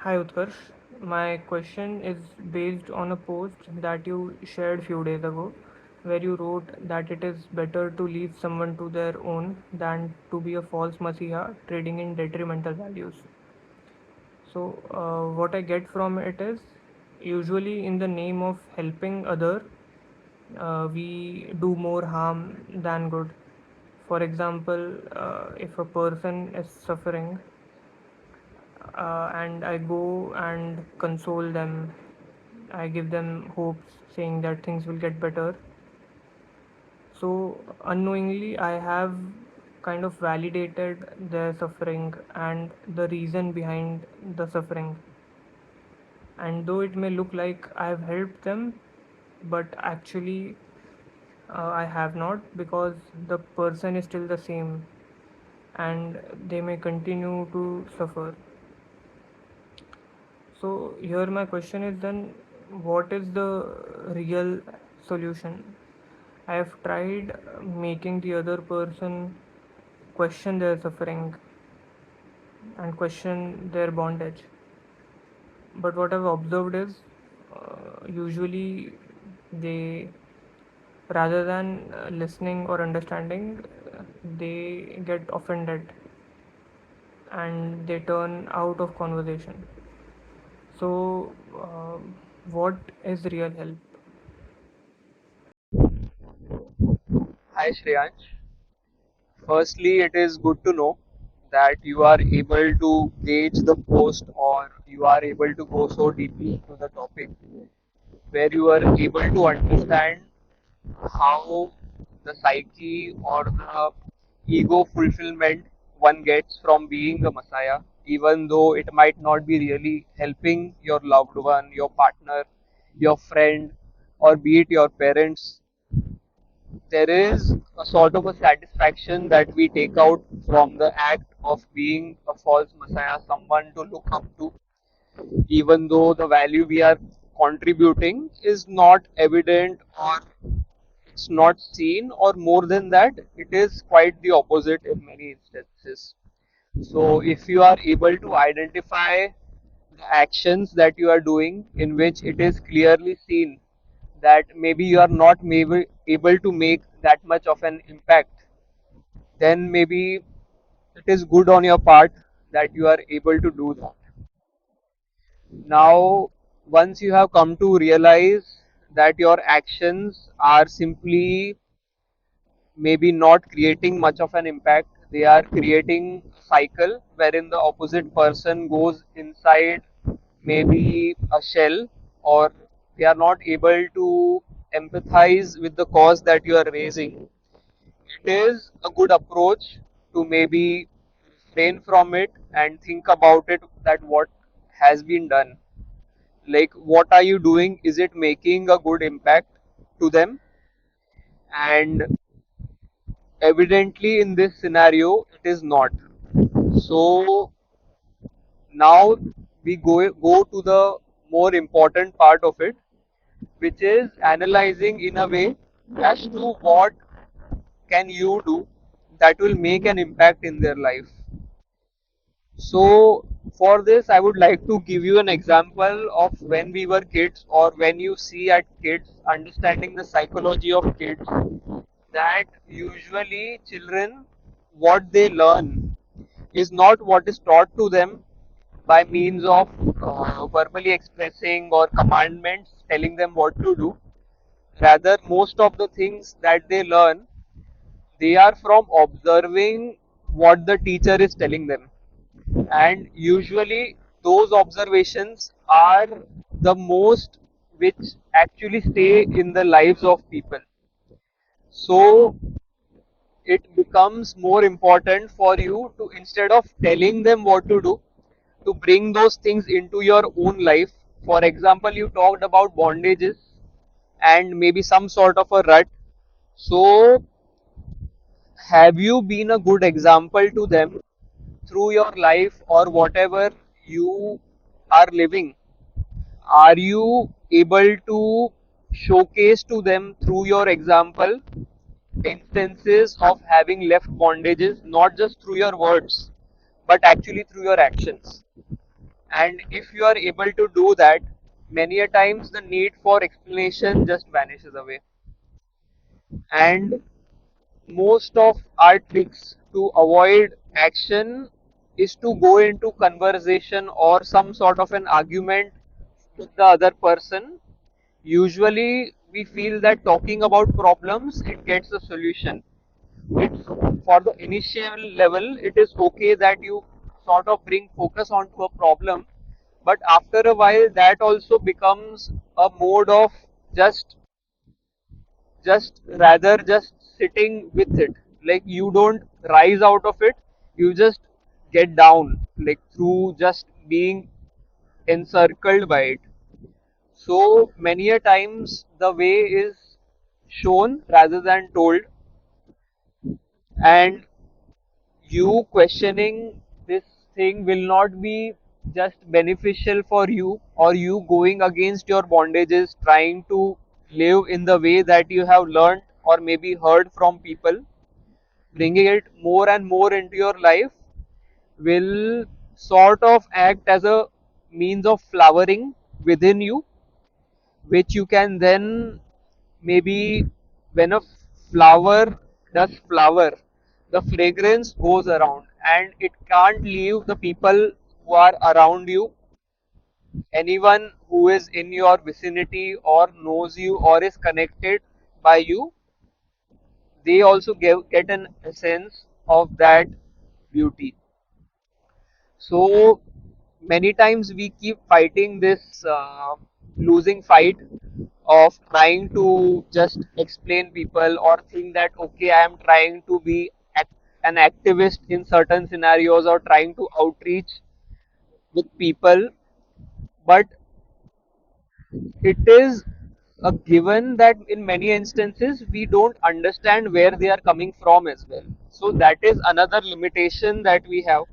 Hi Utkarsh, my question is based on a post that you shared few days ago where you wrote that it is better to leave someone to their own than to be a false messiah trading in detrimental values. So what I get from it is usually in the name of helping other we do more harm than good. For example, if a person is suffering and I go and console them. I give them hopes, saying that things will get better. So, unknowingly, I have kind of validated their suffering and the reason behind the suffering. And though it may look like I have helped them, but actually, I have not because the person is still the same and they may continue to suffer. So here my question is then what is the real solution? I have tried making the other person question their suffering and question their bondage. But what I've observed is usually they, rather than listening or understanding, they get offended and they turn out of conversation. So, what is real help? Hi Shreyansh. Firstly, it is good to know that you are able to gauge the post or you are able to go so deeply into the topic where you are able to understand how the psyche or the ego fulfillment one gets from being a messiah, even though it might not be really helping your loved one, your partner, your friend, or be it your parents. There is a sort of a satisfaction that we take out from the act of being a false messiah, someone to look up to, even though the value we are contributing is not evident or it's not seen, or more than that, it is quite the opposite in many instances. So, if you are able to identify the actions that you are doing in which it is clearly seen that maybe you are not maybe able to make that much of an impact, then maybe it is good on your part that you are able to do that. Now, once you have come to realize that your actions are simply maybe not creating much of an impact, they are creating a cycle wherein the opposite person goes inside maybe a shell, or they are not able to empathize with the cause that you are raising. It is a good approach to maybe refrain from it and think about it, that what has been done, like what are you doing, is it making a good impact to them? And evidently in this scenario it is not. So now we go to the more important part of it, which is analyzing in a way as to what can you do that will make an impact in their life. So for this I would like to give you an example of when we were kids, or when you see at kids, understanding the psychology of kids, that usually children, what they learn is not what is taught to them by means of verbally expressing or commandments telling them what to do. Rather, most of the things that they learn, they are from observing what the teacher is telling them. And usually those observations are the most which actually stay in the lives of people. So it becomes more important for you to, instead of telling them what to do, to bring those things into your own life. For example, you talked about bondages and maybe some sort of a rut. So have you been a good example to them through your life or whatever you are living? Are you able to showcase to them through your example instances of having left bondages, not just through your words but actually through your actions? And if you are able to do that, many a times the need for explanation just vanishes away. And most of our tricks to avoid action is to go into conversation or some sort of an argument with the other person. Usually we feel that talking about problems it gets a solution. It's for the initial level it is okay that you sort of bring focus onto a problem, but after a while that also becomes a mode of just just sitting with it. Like you don't rise out of it, you just get down like through just being encircled by it. So many a times the way is shown rather than told, and you questioning this thing will not be just beneficial for you, or you going against your bondages trying to live in the way that you have learned or maybe heard from people. Bringing it more and more into your life will sort of act as a means of flowering within you, which you can then maybe when a flower does flower, the fragrance goes around and it can't leave the people who are around you. Anyone who is in your vicinity or knows you or is connected by you, they also get an essence of that beauty. So many times we keep fighting this losing fight of trying to just explain people or think that okay, I am trying to be an activist in certain scenarios or trying to outreach with people, but it is a given that in many instances we don't understand where they are coming from as well. So that is another limitation that we have,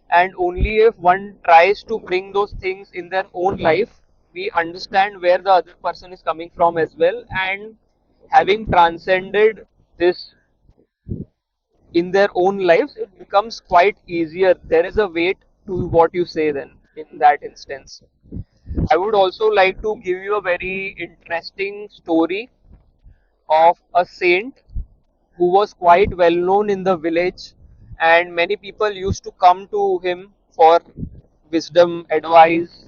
and only if one tries to bring those things in their own life we understand where the other person is coming from as well. And having transcended this in their own lives, it becomes quite easier. There is a weight to what you say then in that instance. I would also like to give you a very interesting story of a saint who was quite well known in the village, and many people used to come to him for wisdom advice.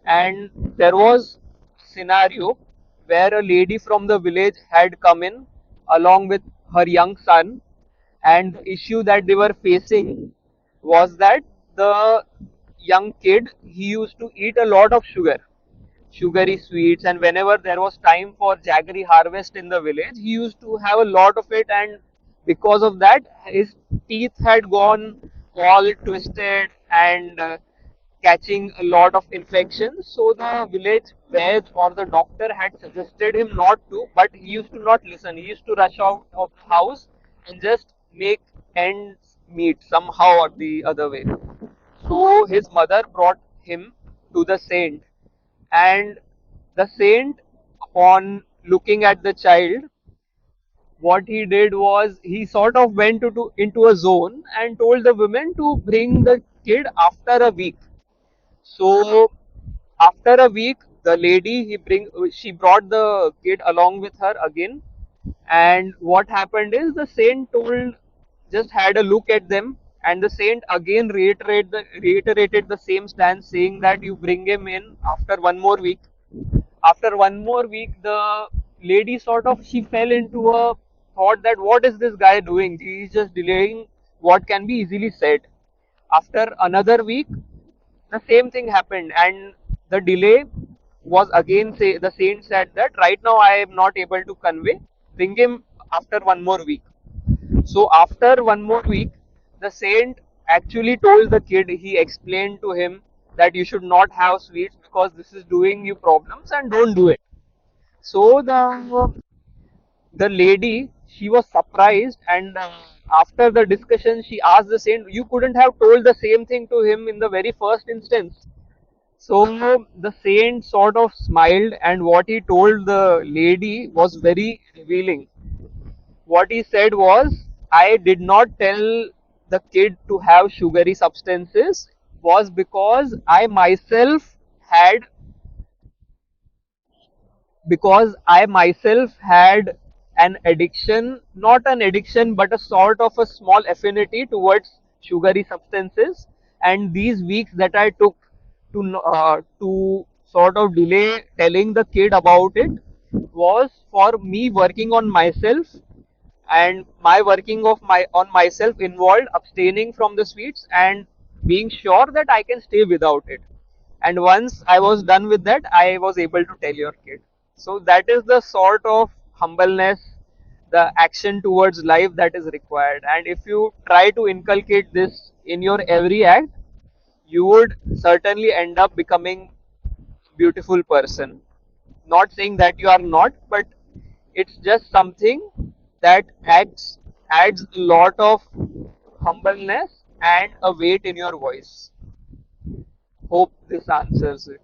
And there was a scenario where a lady from the village had come in along with her young son, and the issue that they were facing was that the young kid, he used to eat a lot of sugary sweets, and whenever there was time for jaggery harvest in the village he used to have a lot of it, and because of that his teeth had gone all twisted and catching a lot of infections. So the village vet or the doctor had suggested him not to, but he used to not listen. He used to rush out of the house and just make ends meet somehow or the other way. So his mother brought him to the saint, and the saint, upon looking at the child, what he did was he sort of went into a zone and told the woman to bring the kid after a week. So after a week, the lady she brought the kid along with her again, and what happened is the saint told just had a look at them, and the saint again reiterated the same stance, saying that you bring him in after one more week. After one more week, the lady sort of she fell into a thought that what is this guy doing? He is just delaying what can be easily said. After another week, the same thing happened, and the delay was again say the saint said that right now I am not able to convey, bring him after one more week. So after one more week, the saint actually told the kid, he explained to him that you should not have sweets because this is doing you problems and don't do it. So the lady, she was surprised, and after the discussion she asked the saint, you couldn't have told the same thing to him in the very first instance. So the saint sort of smiled, and what he told the lady was very revealing. What he said was, I did not tell the kid to have sugary substances. was had because I myself had an addiction, not an addiction, but a sort of a small affinity towards sugary substances. And these weeks that I took to sort of delay telling the kid about it was for me working on myself, and my working of my on myself involved abstaining from the sweets and being sure that I can stay without it. And once I was done with that, I was able to tell your kid. So that is the sort of humbleness, the action towards life that is required. And if you try to inculcate this in your every act, you would certainly end up becoming beautiful person. Not saying that you are not, but it's just something that adds a lot of humbleness and a weight in your voice. Hope this answers it.